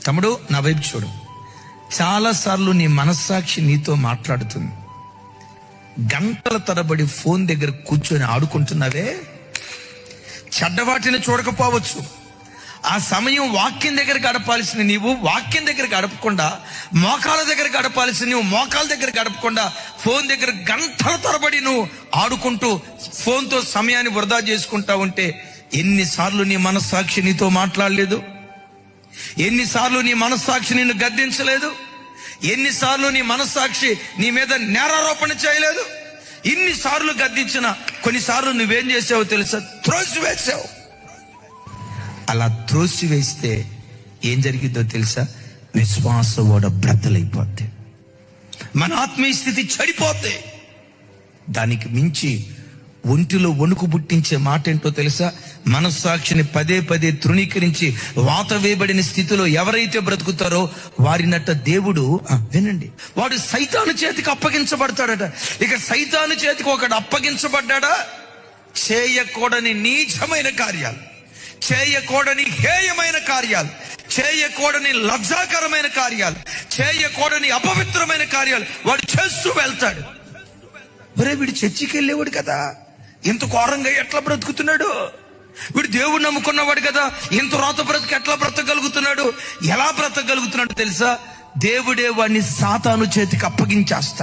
తమ్ముడు, నా వైపు చూడు. చాలాసార్లు నీ మనస్సాక్షి నీతో మాట్లాడుతుంది. గంటల తరబడి ఫోన్ దగ్గర కూర్చొని ఆడుకుంటున్నావే, చెడ్డవాటిని చూడకపోవచ్చు. ఆ సమయం వాక్యం దగ్గర గడపాల్సిన నీవు వాక్యం దగ్గర గడపకుండా, మోకాల దగ్గర గడపాల్సిన నువ్వు మోకాల దగ్గర గడపకుండా ఫోన్ దగ్గర గంటల తరబడి నువ్వు ఆడుకుంటూ ఫోన్తో సమయాన్ని వృధా చేసుకుంటా ఉంటే ఎన్నిసార్లు నీ మనస్సాక్షి నీతో మాట్లాడలేదు? ఎన్నిసార్లు నీ మనస్సాక్షి నిన్ను గద్దించలేదు? ఎన్నిసార్లు నీ మనస్సాక్షి నీ మీద నేరారోపణ చేయలేదు? ఇన్నిసార్లు గద్దించిన కొన్నిసార్లు నువ్వేం చేసావో తెలుసా? త్రోసివేసావు. అలా త్రోసివేస్తే ఏం జరిగిద్దో తెలుసా? విశ్వాస ఓడ బ్రద్దలైపోద్ది, మన ఆత్మీయ స్థితి చెడిపోతే. దానికి మించి ఒంటిలో వణుకు పుట్టించే మాట ఏంటో తెలుసా? మనస్సాక్షిని పదే పదే తృణీకరించి వాత వేయబడిన స్థితిలో ఎవరైతే బ్రతుకుతారో వారినట్ట దేవుడు, వినండి, వాడు సైతాను చేతికి అప్పగించబడతాడట. ఇక సైతాను చేతికి ఒకడు అప్పగించబడ్డా, చేయకూడని నీచమైన కార్యాలు, చేయకూడని హేయమైన కార్యాలు, చేయకూడని లజ్జాకరమైన కార్యాలు, చేయకూడని అపవిత్రమైన కార్యాలు వాడు చేస్తూ వెళ్తాడు. ఒరే, వీడు చర్చికి వెళ్ళేవాడు కదా, ఇంత ఘోరంగా ఎట్లా బ్రతుకుతున్నాడు? వీడు దేవుడు నమ్ముకున్నవాడు కదా, ఇంత రోత బ్రతుకు ఎట్లా బ్రతకగలుగుతున్నాడు? ఎలా బ్రతకగలుగుతున్నాడు తెలుసా? దేవుడే వాడిని సాతాను చేతికి అప్పగించేస్తాడు.